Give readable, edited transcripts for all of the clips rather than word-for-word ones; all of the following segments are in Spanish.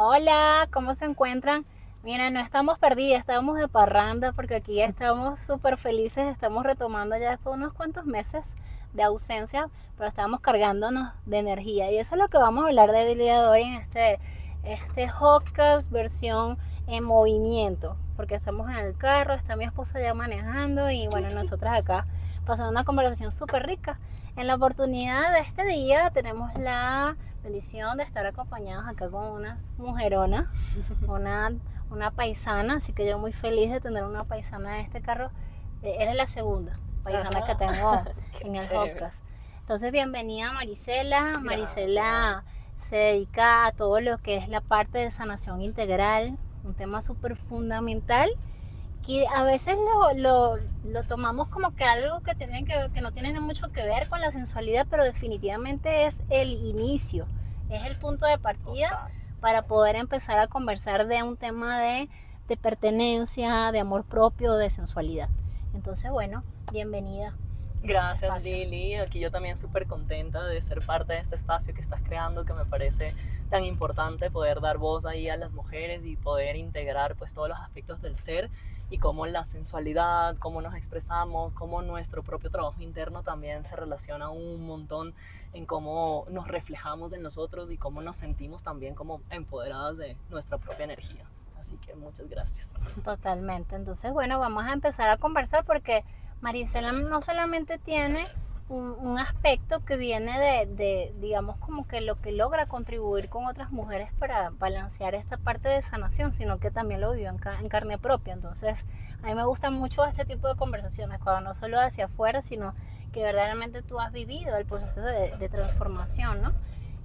Hola, ¿cómo se encuentran? Miren, no estamos perdidas, estamos de parranda porque aquí estamos súper felices, estamos retomando ya después de unos cuantos meses de ausencia, pero estamos cargándonos de energía y eso es lo que vamos a hablar del día de hoy en este podcast versión en movimiento, porque estamos en el carro, está mi esposo ya manejando y bueno, nosotras acá pasando una conversación súper rica. En la oportunidad de este día tenemos la bendición de estar acompañados acá con unas mujeronas, una, una paisana, así que yo muy feliz de tener una paisana en este carro. Eres la segunda paisana que Ajá. tengo Qué en el chévere. podcast. Entonces, bienvenida Marisela. Marisela Gracias. se dedica a todo lo que es la parte de sanación integral, un tema súper fundamental que a veces lo tomamos como que algo que no tiene mucho que ver con la sensualidad, pero definitivamente es el inicio, es el punto de partida Total. para poder empezar a conversar de un tema de pertenencia, de amor propio, de sensualidad. Entonces, bueno, bienvenida en este Gracias, espacio. Lili. Aquí yo también súper contenta de ser parte de este espacio que estás creando, que me parece tan importante poder dar voz ahí a las mujeres y poder integrar pues todos los aspectos del ser y cómo la sensualidad, cómo nos expresamos, cómo nuestro propio trabajo interno también se relaciona un montón en cómo nos reflejamos en nosotros y cómo nos sentimos también como empoderadas de nuestra propia energía. Así que muchas gracias. Totalmente. Entonces, bueno, vamos a empezar a conversar porque Marisela no solamente tiene un aspecto que viene digamos, como que lo que logra contribuir con otras mujeres para balancear esta parte de sanación, sino que también lo vivió en carne propia. Entonces, a mí me gusta mucho este tipo de conversaciones, cuando no solo hacia afuera, sino que verdaderamente tú has vivido el proceso de transformación, ¿no?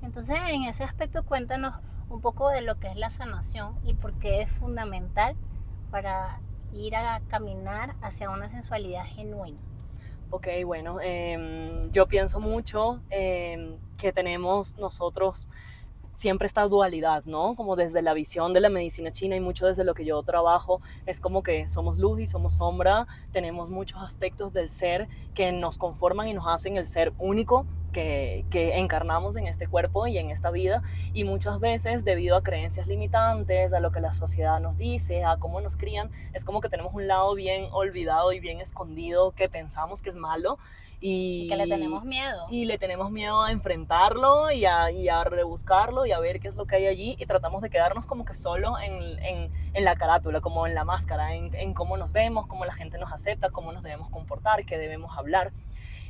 Entonces, en ese aspecto, cuéntanos un poco de lo que es la sanación y por qué es fundamental para ir a caminar hacia una sensualidad genuina. Ok, bueno, yo pienso mucho que tenemos nosotros siempre esta dualidad, ¿no? Como desde la visión de la medicina china y mucho desde lo que yo trabajo, es como que somos luz y somos sombra, tenemos muchos aspectos del ser que nos conforman y nos hacen el ser único que encarnamos en este cuerpo y en esta vida, y muchas veces debido a creencias limitantes, a lo que la sociedad nos dice, a cómo nos crían, es como que tenemos un lado bien olvidado y bien escondido que pensamos que es malo Y que le y, tenemos miedo. y le tenemos miedo a enfrentarlo y a rebuscarlo y a ver qué es lo que hay allí, y tratamos de quedarnos como que solo en la carátula, como en la máscara, en cómo nos vemos, cómo la gente nos acepta, cómo nos debemos comportar, qué debemos hablar.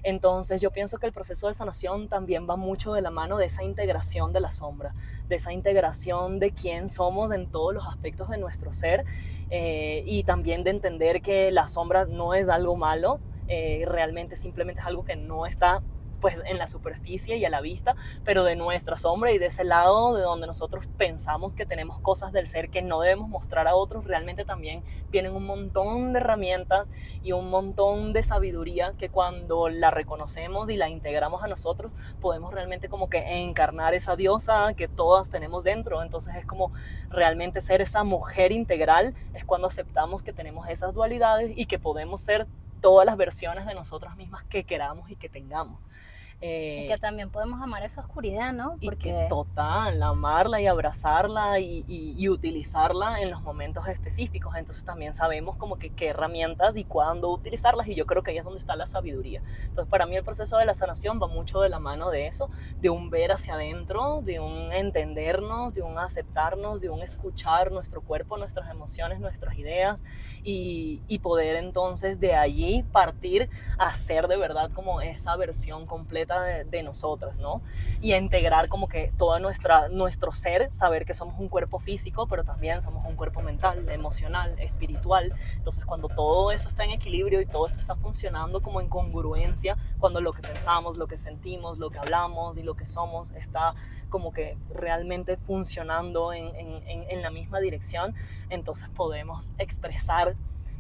Entonces yo pienso que el proceso de sanación también va mucho de la mano de esa integración de la sombra, de esa integración de quién somos en todos los aspectos de nuestro ser, y también de entender que la sombra no es algo malo, realmente simplemente es algo que no está pues en la superficie y a la vista, pero de nuestra sombra y de ese lado de donde nosotros pensamos que tenemos cosas del ser que no debemos mostrar a otros, realmente también vienen un montón de herramientas y un montón de sabiduría que cuando la reconocemos y la integramos a nosotros, podemos realmente como que encarnar esa diosa que todas tenemos dentro. Entonces es como realmente ser esa mujer integral, es cuando aceptamos que tenemos esas dualidades y que podemos ser todas las versiones de nosotras mismas que queramos y que tengamos. Y que Eh, también podemos amar esa oscuridad, ¿no? y que Porque total, amarla y abrazarla y utilizarla en los momentos específicos. Entonces también sabemos como que qué herramientas y cuándo utilizarlas, y yo creo que ahí es donde está la sabiduría. Entonces para mí el proceso de la sanación va mucho de la mano de eso, de un ver hacia adentro, de un entendernos, de un aceptarnos, de un escuchar nuestro cuerpo, nuestras emociones, nuestras ideas, y poder entonces de allí partir a ser de verdad como esa versión completa de nosotras, ¿no? Y a integrar como que todo nuestro ser, saber que somos un cuerpo físico, pero también somos un cuerpo mental, emocional, espiritual. Entonces cuando todo eso está en equilibrio y todo eso está funcionando como en congruencia, cuando lo que pensamos, lo que sentimos, lo que hablamos y lo que somos está como que realmente funcionando en la misma dirección, entonces podemos expresar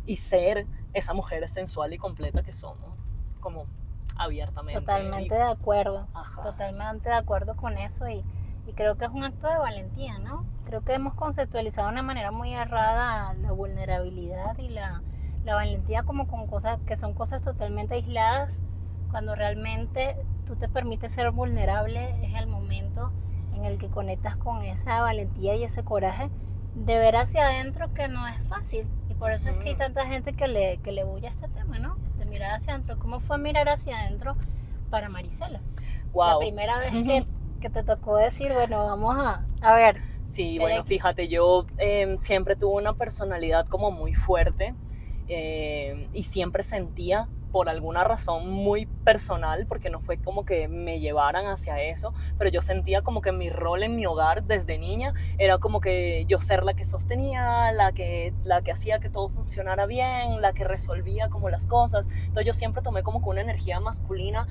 y ser esa mujer sensual y completa que somos, como abiertamente y totalmente de acuerdo, ajá. totalmente de acuerdo con eso y creo que es un acto de valentía, ¿no? Creo que hemos conceptualizado de una manera muy errada la vulnerabilidad y la valentía como con cosas que son cosas totalmente aisladas, cuando realmente tú te permites ser vulnerable es el momento en el que conectas con esa valentía y ese coraje de ver hacia adentro, que no es fácil. Y por eso es que hay tanta gente que le huye a este tema, ¿no? De mirar hacia adentro. ¿Cómo fue mirar hacia adentro para Marisela? Wow. La primera vez que te tocó decir, bueno, vamos a ver. Sí, bueno, fíjate, yo siempre tuve una personalidad como muy fuerte y siempre sentía por alguna razón muy personal, porque no fue como que me llevaran hacia eso, pero yo sentía como que mi rol en mi hogar desde niña era como que yo ser la que sostenía, la que hacía que todo funcionara bien, la que resolvía como las cosas. Entonces yo siempre tomé como que una energía masculina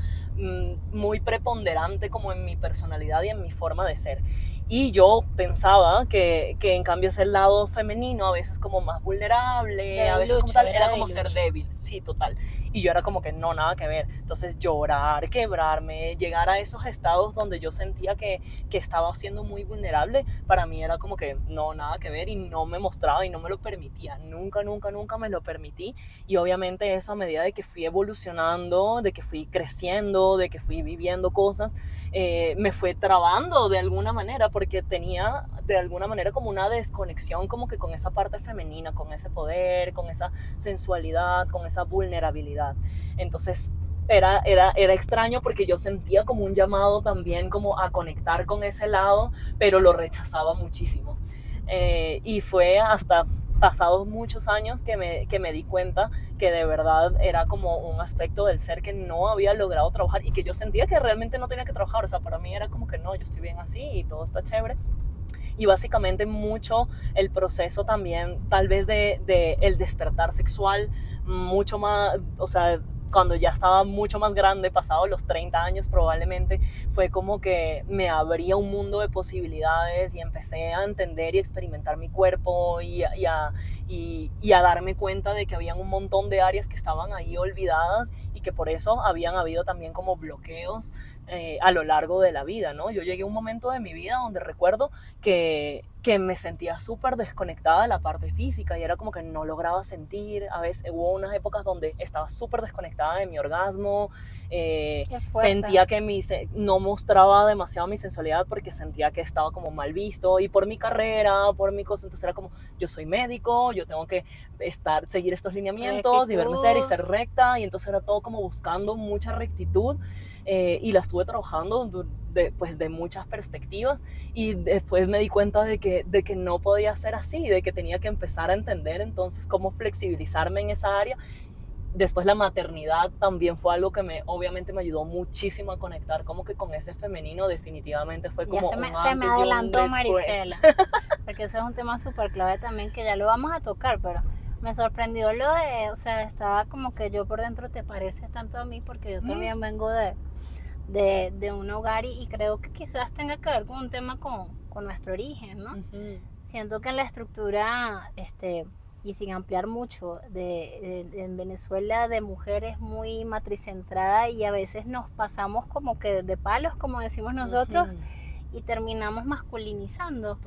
muy preponderante como en mi personalidad y en mi forma de ser. Y yo pensaba que en cambio ese lado femenino a veces como más vulnerable, a veces como tal, era como ser débil, sí, total. Y yo era como que no, nada que ver. Entonces llorar, quebrarme, llegar a esos estados donde yo sentía que estaba siendo muy vulnerable, para mí era como que no, nada que ver, y no me mostraba y no me lo permitía. Nunca, nunca, nunca me lo permití. Y obviamente eso, a medida de que fui evolucionando, de que fui creciendo, de que fui viviendo cosas, me fue trabando de alguna manera, porque tenía de alguna manera como una desconexión como que con esa parte femenina, con ese poder, con esa sensualidad, con esa vulnerabilidad. Entonces era extraño, porque yo sentía como un llamado también como a conectar con ese lado, pero lo rechazaba muchísimo. Y fue hasta pasados muchos años que me di cuenta que de verdad era como un aspecto del ser que no había logrado trabajar, y que yo sentía que realmente no tenía que trabajar. O sea, para mí era como que no, yo estoy bien así y todo está chévere. Y básicamente mucho el proceso también, tal vez de el despertar sexual, mucho más, o sea, cuando ya estaba mucho más grande, pasado los 30 años probablemente, fue como que me abría un mundo de posibilidades y empecé a entender y experimentar mi cuerpo y a darme cuenta de que habían un montón de áreas que estaban ahí olvidadas, y que por eso habían habido también como bloqueos a lo largo de la vida, ¿no? Yo llegué a un momento de mi vida donde recuerdo que me sentía súper desconectada de la parte física, y era como que no lograba sentir. A veces hubo unas épocas donde estaba súper desconectada de mi orgasmo, sentía que no mostraba demasiado mi sensualidad porque sentía que estaba como mal visto, y por mi carrera, por mi cosa. Entonces era como, yo soy médico, yo tengo que seguir estos lineamientos y verme ser y ser recta, y entonces era todo como buscando mucha rectitud. Y la estuve trabajando de muchas perspectivas, y después me di cuenta de que no podía ser así, de que tenía que empezar a entender entonces cómo flexibilizarme en esa área. Después la maternidad también fue algo que obviamente me ayudó muchísimo a conectar como que con ese femenino. Definitivamente fue como se me adelantó Marisela, porque ese es un tema súper clave también, que ya lo vamos a tocar, pero me sorprendió lo de, o sea, estaba como que yo por dentro te pareces tanto a mí, porque yo también vengo de un hogar, y creo que quizás tenga que ver con un tema con nuestro origen, ¿no? Siento que en la estructura, y sin ampliar mucho, en Venezuela, de mujeres muy matricentrada, y a veces nos pasamos como que de palos, como decimos nosotros, y terminamos masculinizando.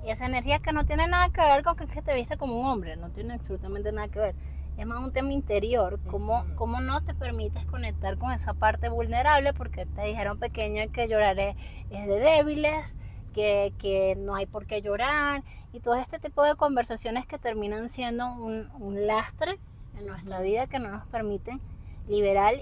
Y esa energía que no tiene nada que ver con que te viste como un hombre, no tiene absolutamente nada que ver. Es más un tema interior, cómo no te permites conectar con esa parte vulnerable, porque te dijeron pequeña que llorar es de débiles, que no hay por qué llorar, y todo este tipo de conversaciones que terminan siendo un lastre en nuestra vida, que no nos permiten liberar,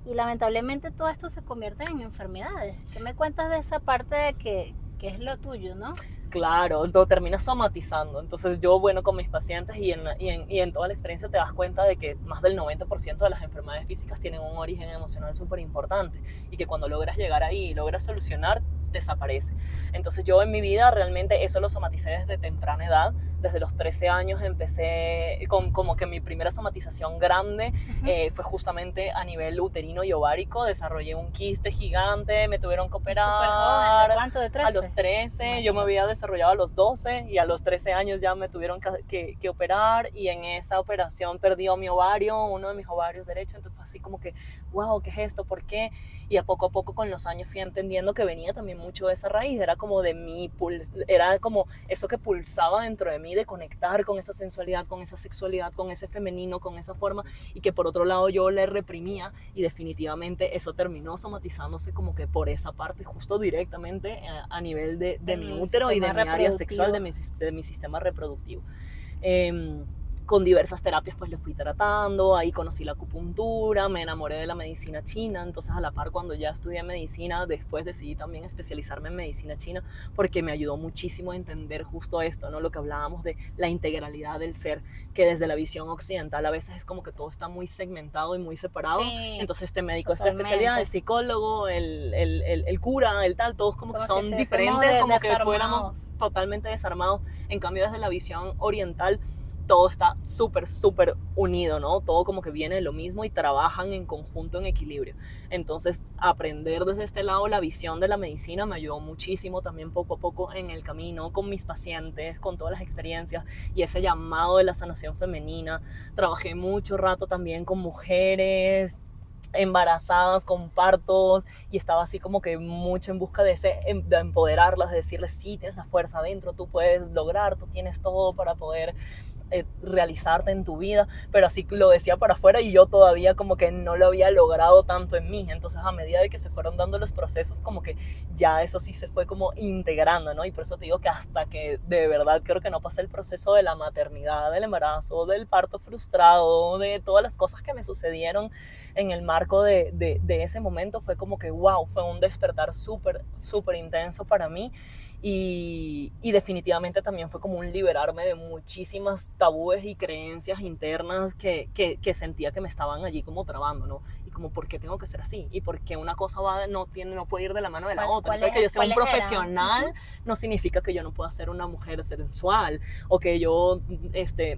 y lamentablemente todo esto se convierte en enfermedades. ¿Qué me cuentas de esa parte de que es lo tuyo, no? Claro, lo terminas somatizando. Entonces yo, bueno, con mis pacientes y en toda la experiencia te das cuenta de que más del 90% de las enfermedades físicas tienen un origen emocional súper importante, y que cuando logras llegar ahí y logras solucionar, desaparece. Entonces yo en mi vida realmente eso lo somaticé desde temprana edad. Desde los 13 años empecé con como que mi primera somatización grande fue justamente a nivel uterino y ovárico. Desarrollé un quiste gigante, me tuvieron que operar. Súper joven, ¿de cuánto? ¿De 13? A los 13, yo me había desarrollado a los 12, y a los 13 años ya me tuvieron que operar, y en esa operación perdí mi ovario, uno de mis ovarios derecho. Entonces fue así como que, wow, ¿qué es esto? ¿Por qué? Y a poco con los años fui entendiendo que venía también mucho esa raíz, era como de mí, era como eso que pulsaba dentro de mí de conectar con esa sensualidad, con esa sexualidad, con ese femenino, con esa forma, y que por otro lado yo le reprimía, y definitivamente eso terminó somatizándose como que por esa parte, justo directamente a nivel de mi útero y de mi área sexual, de mi sistema reproductivo. Con diversas terapias pues le fui tratando, ahí conocí la acupuntura, me enamoré de la medicina china, entonces a la par cuando ya estudié medicina, después decidí también especializarme en medicina china porque me ayudó muchísimo a entender justo esto, ¿no? Lo que hablábamos de la integralidad del ser, que desde la visión occidental a veces es como que todo está muy segmentado y muy separado, sí, entonces este médico, esta especialidad, el psicólogo, el cura, el tal, todos como que son si diferentes, como que fuéramos totalmente desarmados, en cambio desde la visión oriental todo está súper unido, ¿no? Todo como que viene de lo mismo y trabajan en conjunto, en equilibrio. Entonces, aprender desde este lado la visión de la medicina me ayudó muchísimo también poco a poco en el camino con mis pacientes, con todas las experiencias y ese llamado de la sanación femenina. Trabajé mucho rato también con mujeres embarazadas, con partos, y estaba así como que mucho en busca de empoderarlas, de decirles, sí, tienes la fuerza adentro, tú puedes lograr, tú tienes todo para poder realizarte en tu vida, pero así lo decía para afuera y yo todavía como que no lo había logrado tanto en mí. Entonces a medida de que se fueron dando los procesos, como que ya eso sí se fue como integrando, ¿no? Y por eso te digo que hasta que de verdad creo que no pasé el proceso de la maternidad, del embarazo, del parto frustrado, de todas las cosas que me sucedieron en el marco de ese momento, fue como que wow, fue un despertar súper intenso para mí. Y definitivamente también fue como un liberarme de muchísimas tabúes y creencias internas que sentía que me estaban allí como trabando, ¿no? Y como, ¿por qué tengo que ser así? Y por qué una cosa no puede ir de la mano de la otra. Entonces, que yo sea un profesional no significa que yo no pueda ser una mujer sensual o que yo,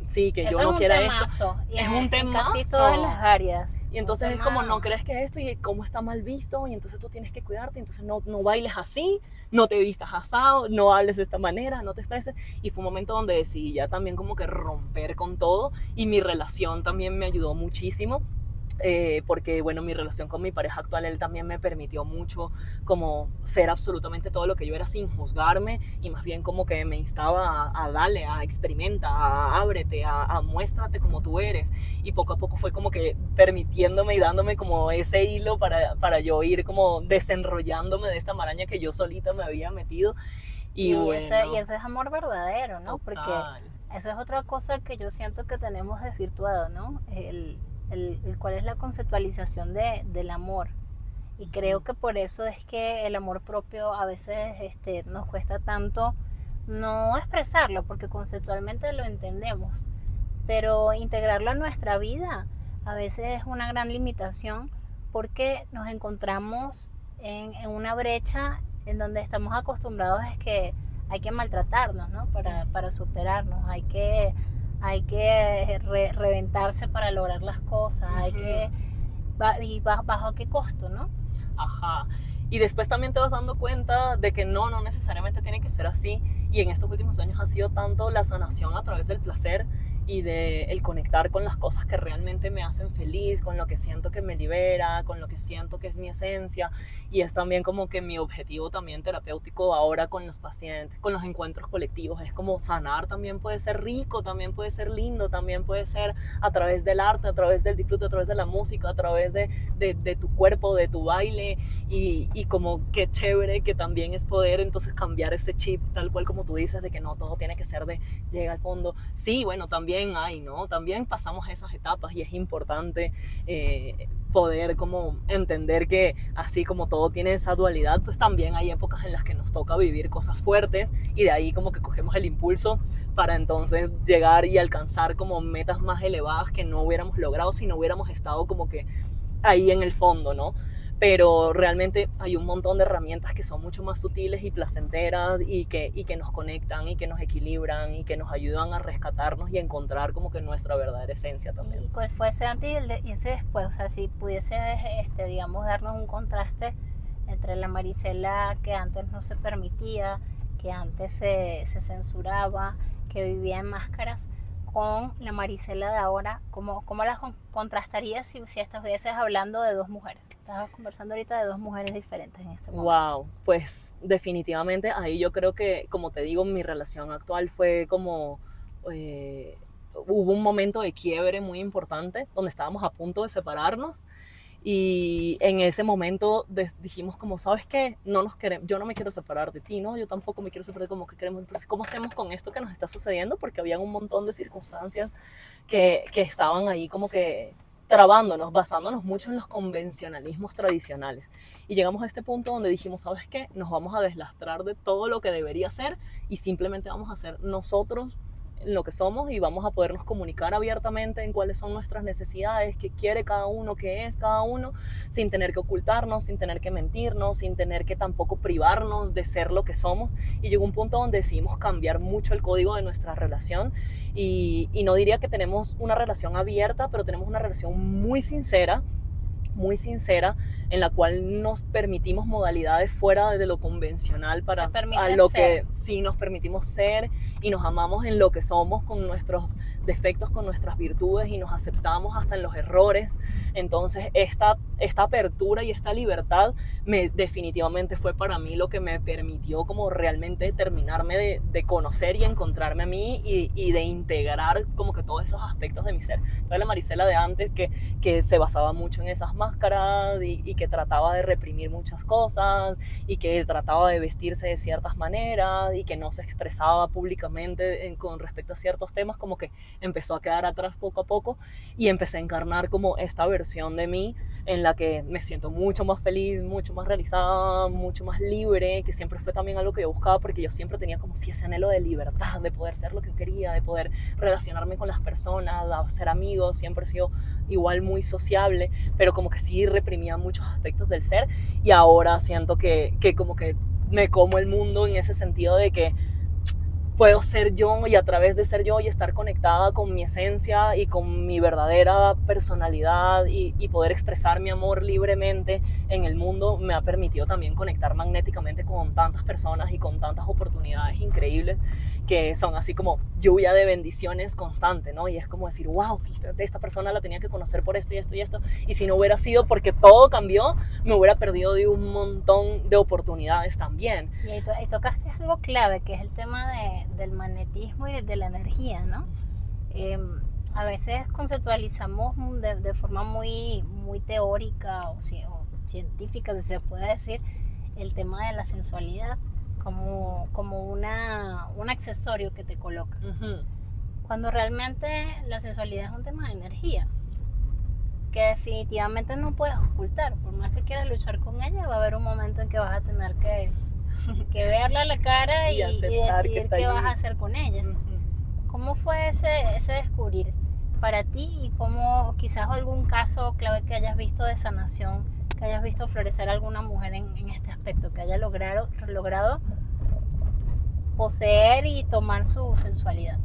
sí, que yo no quiera esto. Es un temazo. En casi todas las áreas. Y entonces es como, no crees que esto y cómo está mal visto y entonces tú tienes que cuidarte, entonces no bailes así, no te vistas asado, no hables de esta manera, no te expreses. Y fue un momento donde decidí ya también como que romper con todo y mi relación también me ayudó muchísimo. Porque bueno, mi relación con mi pareja actual, él también me permitió mucho como ser absolutamente todo lo que yo era sin juzgarme y más bien como que me instaba a darle, a experimenta, a ábrete, a muéstrate como tú eres, y poco a poco fue como que permitiéndome y dándome como ese hilo para yo ir como desenrollándome de esta maraña que yo solita me había metido. Y bueno, eso es amor verdadero, ¿no? Total. Porque eso es otra cosa que yo siento que tenemos desvirtuado, ¿no? Cuál es la conceptualización del amor. Y creo que por eso es que el amor propio a veces nos cuesta tanto no expresarlo, porque conceptualmente lo entendemos, pero integrarlo a nuestra vida a veces es una gran limitación porque nos encontramos en una brecha en donde estamos acostumbrados es que hay que maltratarnos, ¿no? Para superarnos, hay que reventarse para lograr las cosas, y bajo qué costo, ¿no? Ajá. Y después también te vas dando cuenta de que no necesariamente tiene que ser así. Y en estos últimos años ha sido tanto la sanación a través del placer y de el conectar con las cosas que realmente me hacen feliz, con lo que siento que me libera, con lo que siento que es mi esencia. Y es también como que mi objetivo también terapéutico ahora con los pacientes, con los encuentros colectivos, es como sanar también puede ser rico, también puede ser lindo, también puede ser a través del arte, a través del disfrute, a través de la música, a través de tu cuerpo, de tu baile, y como qué chévere que también es poder entonces cambiar ese chip, tal cual como tú dices, de que no todo tiene que ser de llega al fondo. Sí, bueno, también hay, ¿no? También pasamos esas etapas y es importante poder como entender que así como todo tiene esa dualidad, pues también hay épocas en las que nos toca vivir cosas fuertes y de ahí como que cogemos el impulso para entonces llegar y alcanzar como metas más elevadas que no hubiéramos logrado si no hubiéramos estado como que ahí en el fondo, ¿no? Pero realmente hay un montón de herramientas que son mucho más sutiles y placenteras y que nos conectan y que nos equilibran y que nos ayudan a rescatarnos y a encontrar como que nuestra verdadera esencia también. ¿Y cuál fue ese antes y ese después? O sea, si pudiese, digamos, darnos un contraste entre la Marisela que antes no se permitía, que antes se censuraba, que vivía en máscaras, con la Marisela de ahora, ¿cómo las contrastarías si estuvieses hablando de dos mujeres? Estabas conversando ahorita de dos mujeres diferentes en este momento. Wow, pues definitivamente ahí yo creo que, como te digo, mi relación actual fue como... hubo un momento de quiebre muy importante donde estábamos a punto de separarnos. Y en ese momento dijimos como, ¿sabes qué? No nos queremos, yo no me quiero separar de ti, ¿no? Yo tampoco me quiero separar como que queremos. Entonces, ¿cómo hacemos con esto que nos está sucediendo? Porque había un montón de circunstancias que estaban ahí como que trabándonos, basándonos mucho en los convencionalismos tradicionales. Y llegamos a este punto donde dijimos, ¿sabes qué? Nos vamos a deslastrar de todo lo que debería ser y simplemente vamos a ser nosotros lo que somos y vamos a podernos comunicar abiertamente en cuáles son nuestras necesidades, qué quiere cada uno, qué es cada uno, sin tener que ocultarnos, sin tener que mentirnos, sin tener que tampoco privarnos de ser lo que somos. Y llegó un punto donde decidimos cambiar mucho el código de nuestra relación y no diría que tenemos una relación abierta, pero tenemos una relación muy sincera en la cual nos permitimos modalidades fuera de lo convencional para a lo que sí nos permitimos ser y nos amamos en lo que somos con nuestros defectos, con nuestras virtudes y nos aceptamos hasta en los errores. Entonces esta apertura y esta libertad definitivamente fue para mí lo que me permitió como realmente terminarme de conocer y encontrarme a mí y de integrar como que todos esos aspectos de mi ser. Entonces la Marisela de antes que se basaba mucho en esas máscaras y que trataba de reprimir muchas cosas y que trataba de vestirse de ciertas maneras y que no se expresaba públicamente con respecto a ciertos temas, como que empezó a quedar atrás poco a poco y empecé a encarnar como esta versión de mí en la que me siento mucho más feliz, mucho más realizada, mucho más libre, que siempre fue también algo que yo buscaba porque yo siempre tenía como si ese anhelo de libertad, de poder ser lo que quería, de poder relacionarme con las personas, de ser amigos, siempre he sido igual muy sociable, pero como que sí reprimía muchos aspectos del ser y ahora siento que como que me como el mundo en ese sentido de que puedo ser yo y a través de ser yo y estar conectada con mi esencia y con mi verdadera personalidad y poder expresar mi amor libremente en el mundo me ha permitido también conectar magnéticamente con tantas personas y con tantas oportunidades increíbles que son así como lluvia de bendiciones constante, ¿no? Y es como decir, wow, fíjate, esta persona la tenía que conocer por esto y esto y esto, y si no hubiera sido porque todo cambió, me hubiera perdido de un montón de oportunidades también. Y ahí tocaste algo clave, que es el tema del magnetismo y de la energía, ¿no? A veces conceptualizamos de forma muy teórica o científica, si se puede decir, el tema de la sensualidad como un accesorio que te colocas. Uh-huh. Cuando realmente la sensualidad es un tema de energía que definitivamente no puedes ocultar. Por más que quieras luchar con ella, va a haber un momento en que vas a tener que verla a la cara y decidir qué vas a hacer con ella. Uh-huh. ¿Cómo fue ese descubrir para ti y cómo quizás algún caso clave que hayas visto de sanación, que hayas visto florecer a alguna mujer en este aspecto, que haya logrado poseer y tomar su sensualidad?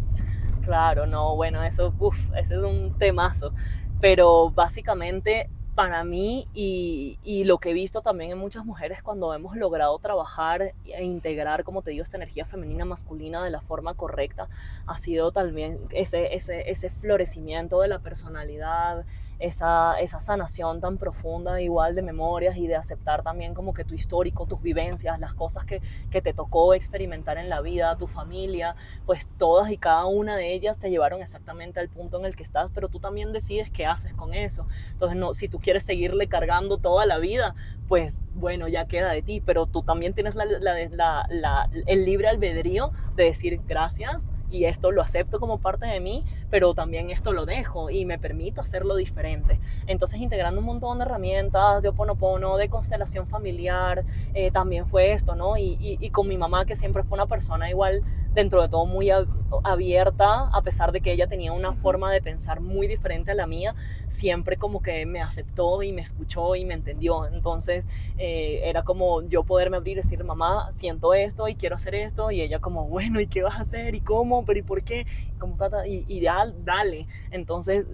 Claro, no, bueno, ese es un temazo, pero básicamente para mí y lo que he visto también en muchas mujeres cuando hemos logrado trabajar e integrar, como te digo, esta energía femenina masculina de la forma correcta, ha sido también ese florecimiento de la personalidad, esa sanación tan profunda igual de memorias y de aceptar también como que tu histórico, tus vivencias, las cosas que te tocó experimentar en la vida, tu familia, pues todas y cada una de ellas te llevaron exactamente al punto en el que estás, pero tú también decides qué haces con eso. Entonces, no, si tú quieres seguirle cargando toda la vida, pues bueno, ya queda de ti, pero tú también tienes el libre albedrío de decir gracias y esto lo acepto como parte de mí, pero también esto lo dejo y me permito hacerlo diferente. Entonces, integrando un montón de herramientas de Ho'oponopono, de constelación familiar, también fue esto, ¿no? Y con mi mamá, que siempre fue una persona igual, dentro de todo muy abierta, a pesar de que ella tenía una forma de pensar muy diferente a la mía, siempre como que me aceptó y me escuchó y me entendió. Entonces, era como yo poderme abrir y decir, mamá, siento esto y quiero hacer esto, y ella como, bueno, ¿y qué vas a hacer? ¿Y cómo? ¿Pero y por qué? Y ya, dale. Entonces,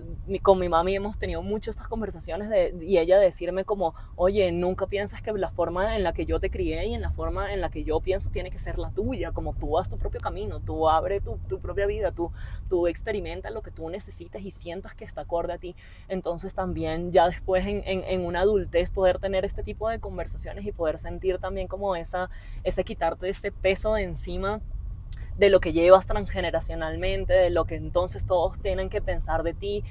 con mi mami hemos tenido mucho estas conversaciones y ella decirme como, oye, nunca piensas que la forma en la que yo te crié y en la forma en la que yo pienso tiene que ser la tuya, como tú haz tu propio camino, tú abre tu propia vida, tú experimenta lo que tú necesites y sientas que está acorde a ti. Entonces también ya después en una adultez poder tener este tipo de conversaciones y poder sentir también como ese quitarte ese peso de encima de lo que llevas transgeneracionalmente, de lo que entonces todos tienen que pensar de ti.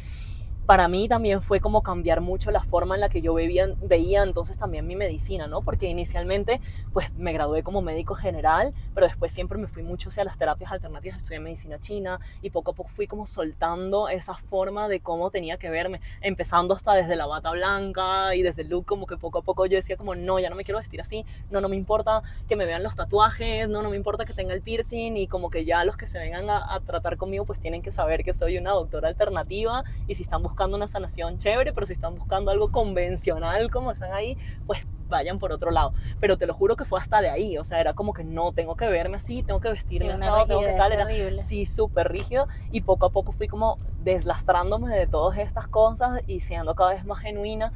Para mí también fue como cambiar mucho la forma en la que yo veía entonces también mi medicina, ¿no? Porque inicialmente pues me gradué como médico general, pero después siempre me fui mucho hacia las terapias alternativas, estudié medicina china y poco a poco fui como soltando esa forma de cómo tenía que verme, empezando hasta desde la bata blanca y desde el look, como que poco a poco yo decía como no, ya no me quiero vestir así, no me importa que me vean los tatuajes, no me importa que tenga el piercing, y como que ya los que se vengan a tratar conmigo pues tienen que saber que soy una doctora alternativa, y si están buscando una sanación chévere, pero si están buscando algo convencional como están ahí, pues vayan por otro lado. Pero te lo juro que fue hasta de ahí, o sea, era como que no, tengo que verme así, tengo que vestirme así, tengo que tal, era sí, súper rígido, y poco a poco fui como deslastrándome de todas estas cosas y siendo cada vez más genuina.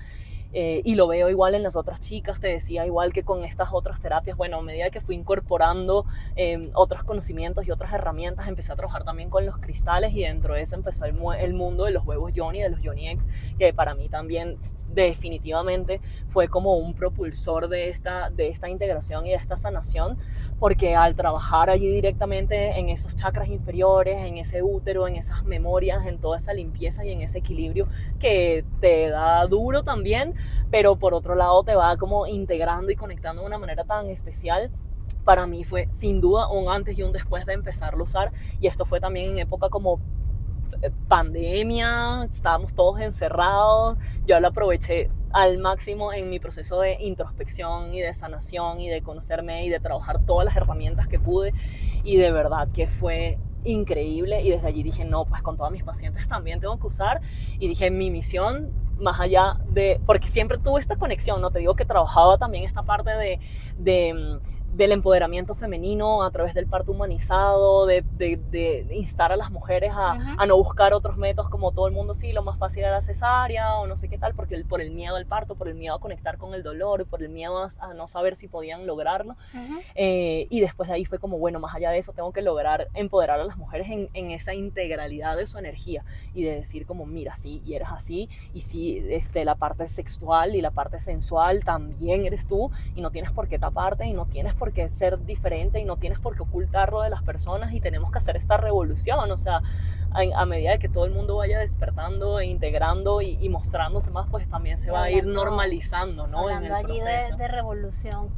Y lo veo igual en las otras chicas, te decía, igual que con estas otras terapias. Bueno, a medida que fui incorporando otros conocimientos y otras herramientas, empecé a trabajar también con los cristales, y dentro de eso empezó el mundo de los huevos Yoni, de los Yoni Eggs, que para mí también definitivamente fue como un propulsor de esta integración y de esta sanación, porque al trabajar allí directamente en esos chakras inferiores, en ese útero, en esas memorias, en toda esa limpieza y en ese equilibrio que te da duro también, pero por otro lado te va como integrando y conectando de una manera tan especial. Para mí fue sin duda un antes y un después de empezarlo a usar, y esto fue también en época como pandemia, estábamos todos encerrados, yo lo aproveché al máximo en mi proceso de introspección y de sanación y de conocerme y de trabajar todas las herramientas que pude, y de verdad que fue increíble. Y desde allí dije, no, pues con todas mis pacientes también tengo que usar, y dije, mi misión, más allá de, porque siempre tuve esta conexión, no te digo que trabajaba también esta parte del empoderamiento femenino a través del parto humanizado, de instar a las mujeres a no buscar otros métodos como todo el mundo, sí, lo más fácil era cesárea o no sé qué tal, porque por el miedo al parto, por el miedo a conectar con el dolor, por el miedo a no saber si podían lograrlo. Y después de ahí fue como, bueno, más allá de eso tengo que lograr empoderar a las mujeres en esa integralidad de su energía, y de decir como, mira, sí, y eres así, y sí, la parte sexual y la parte sensual también eres tú, y no tienes por qué taparte, y no tienes por qué ser diferente, y no tienes por qué ocultarlo de las personas, y tenemos que hacer esta revolución. O sea, a medida de que todo el mundo vaya despertando e integrando y mostrándose más, pues también se va a ir normalizando, ¿no? En el proceso. De revolución,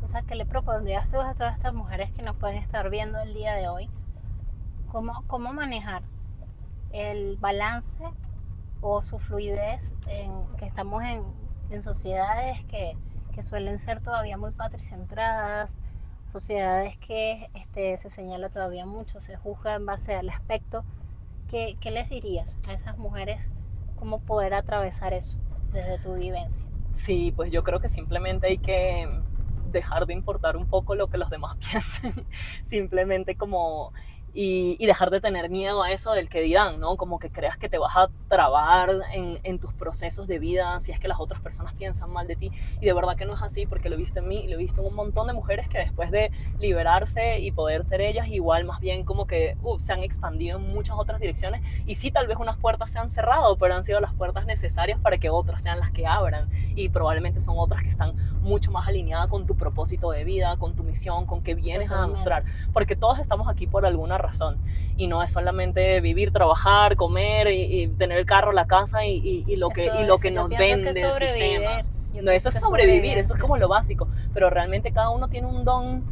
o sea, ¿qué le propondrías tú a todas estas mujeres que nos pueden estar viendo el día de hoy? ¿Cómo manejar el balance o su fluidez que estamos en sociedades que suelen ser todavía muy patricentradas, sociedades que se señala todavía mucho, se juzga en base al aspecto? ¿Qué les dirías a esas mujeres? ¿Cómo poder atravesar eso desde tu vivencia? Sí, pues yo creo que simplemente hay que dejar de importar un poco lo que los demás piensen, simplemente como y dejar de tener miedo a eso del que dirán, ¿no? Como que creas que te vas a trabar en tus procesos de vida si es que las otras personas piensan mal de ti, y de verdad que no es así, porque lo he visto en mí y lo he visto en un montón de mujeres que después de liberarse y poder ser ellas, igual más bien como que se han expandido en muchas otras direcciones, y sí, tal vez unas puertas se han cerrado, pero han sido las puertas necesarias para que otras sean las que abran, y probablemente son otras que están mucho más alineadas con tu propósito de vida, con tu misión, con qué vienes a demostrar, porque todos estamos aquí por alguna razón, y no es solamente vivir, trabajar, comer y tener el carro, la casa y lo que nos vende el sistema. No, eso es sobrevivir, eso es como lo básico, pero realmente cada uno tiene un don,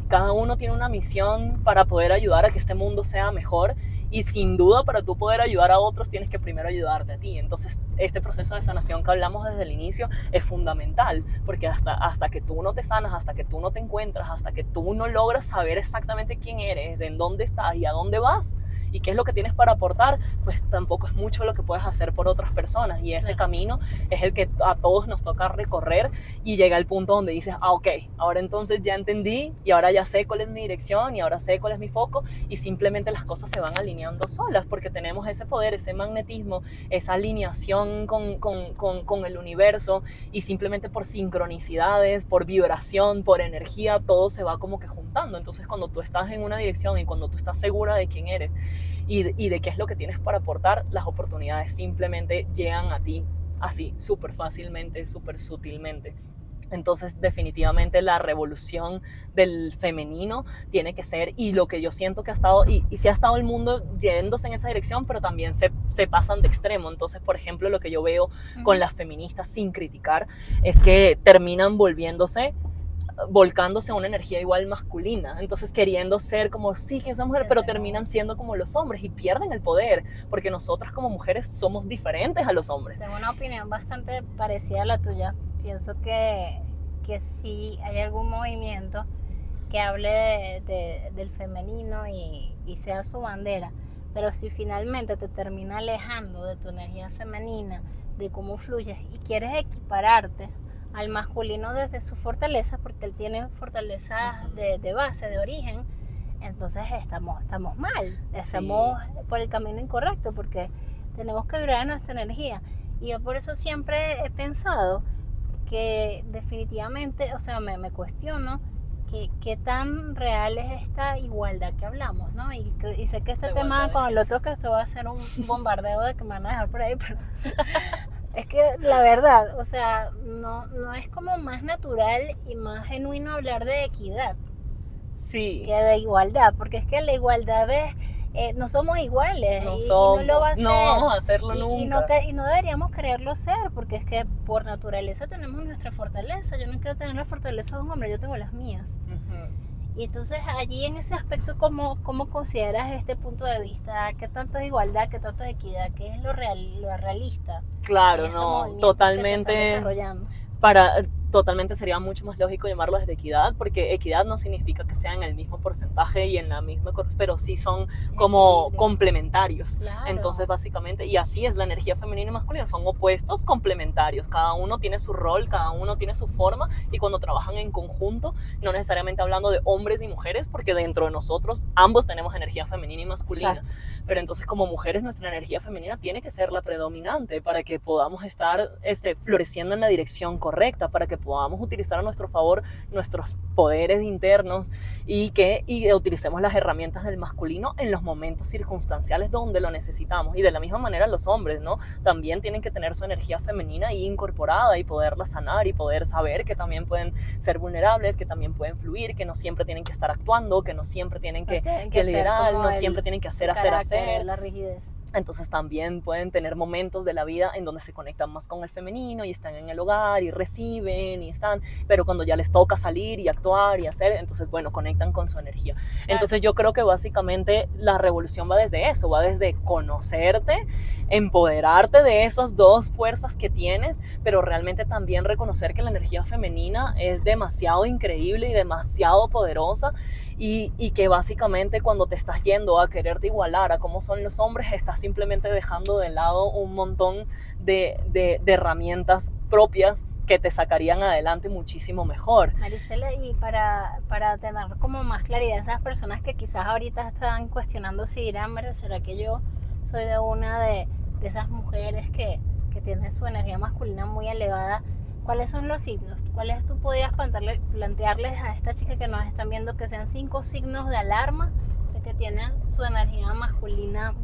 cada uno tiene una misión para poder ayudar a que este mundo sea mejor, y sin duda para tú poder ayudar a otros tienes que primero ayudarte a ti. Entonces este proceso de sanación que hablamos desde el inicio es fundamental, porque hasta que tú no te sanas, hasta que tú no te encuentras, hasta que tú no logras saber exactamente quién eres, en dónde estás y a dónde vas, ¿Y qué es lo que tienes para aportar? Pues tampoco es mucho lo que puedes hacer por otras personas, y ese camino es el que a todos nos toca recorrer, y llega el punto donde dices, ok, ahora entonces ya entendí y ahora ya sé cuál es mi dirección y ahora sé cuál es mi foco, y simplemente las cosas se van alineando solas porque tenemos ese poder, ese magnetismo, esa alineación con el universo, y simplemente por sincronicidades, por vibración, por energía, todo se va como que juntando. Entonces cuando tú estás en una dirección y cuando tú estás segura de quién eres y de qué es lo que tienes para aportar, las oportunidades simplemente llegan a ti así, súper fácilmente, súper sutilmente. Entonces definitivamente la revolución del femenino tiene que ser, y lo que yo siento que ha estado, y sí ha estado el mundo yéndose en esa dirección, pero también se pasan de extremo. Entonces, por ejemplo, lo que yo veo con las feministas, sin criticar, es que terminan volcándose a una energía igual masculina, entonces queriendo ser como, sí, que soy mujer, pero terminan siendo como los hombres y pierden el poder, porque nosotras como mujeres somos diferentes a los hombres. Tengo una opinión bastante parecida a la tuya. Pienso que sí hay algún movimiento que hable del femenino y sea su bandera, pero si finalmente te termina alejando de tu energía femenina, de cómo fluyes, y quieres equipararte al masculino desde su fortaleza, porque él tiene fortalezas de base, de origen, entonces estamos mal, estamos por el camino incorrecto, porque tenemos que vibrar nuestra energía. Y yo por eso siempre he pensado que definitivamente, o sea, me cuestiono qué tan real es esta igualdad que hablamos, ¿no? Y sé que este tema, cuando lo toque, esto va a ser un bombardeo de que me van a dejar por ahí, pero es que la verdad, o sea, no es como más natural y más genuino hablar de equidad que de igualdad, porque es que la igualdad es, no somos iguales, y no lo va a ser, no vamos a hacerlo nunca. Y no deberíamos quererlo ser, porque es que por naturaleza tenemos nuestra fortaleza. Yo no quiero tener la fortaleza de un hombre, yo tengo las mías. Y entonces allí en ese aspecto, ¿cómo consideras este punto de vista? ¿Qué tanto es igualdad, qué tanto es equidad, qué es lo realista? Claro, no, totalmente. Totalmente sería mucho más lógico llamarlo desde equidad, porque equidad no significa que sean el mismo porcentaje y en la misma, pero sí son como complementarios. Claro. Entonces básicamente, y así es la energía femenina y masculina, son opuestos complementarios, cada uno tiene su rol, cada uno tiene su forma, y cuando trabajan en conjunto, no necesariamente hablando de hombres y mujeres, porque dentro de nosotros ambos tenemos energía femenina y masculina. Exacto. Pero entonces como mujeres nuestra energía femenina tiene que ser la predominante para que podamos estar floreciendo en la dirección correcta, para que podamos utilizar a nuestro favor nuestros poderes internos y utilicemos las herramientas del masculino en los momentos circunstanciales donde lo necesitamos. Y de la misma manera los hombres, ¿no? También tienen que tener su energía femenina ahí incorporada y poderla sanar y poder saber que también pueden ser vulnerables, que también pueden fluir, que no siempre tienen que estar actuando, que no siempre tienen que liderar, no siempre tienen que hacer. La rigidez. Entonces también pueden tener momentos de la vida en donde se conectan más con el femenino y están en el hogar y reciben y están, pero cuando ya les toca salir y actuar y hacer, entonces bueno, conectan con su energía. Claro. Entonces yo creo que básicamente la revolución va desde eso, va desde conocerte, empoderarte de esas dos fuerzas que tienes, pero realmente también reconocer que la energía femenina es demasiado increíble y demasiado poderosa, y que básicamente cuando te estás yendo a quererte igualar a cómo son los hombres, estás simplemente dejando de lado un montón de herramientas propias que te sacarían adelante muchísimo mejor. Maricela, y para tener como más claridad, esas personas que quizás ahorita están cuestionando si dirán, ¿será que yo soy de una de esas mujeres que tiene su energía masculina muy elevada? ¿Cuáles son los signos? ¿Cuáles tú podrías plantearles a esta chica que nos están viendo que sean 5 signos de alarma de que tienen su energía masculina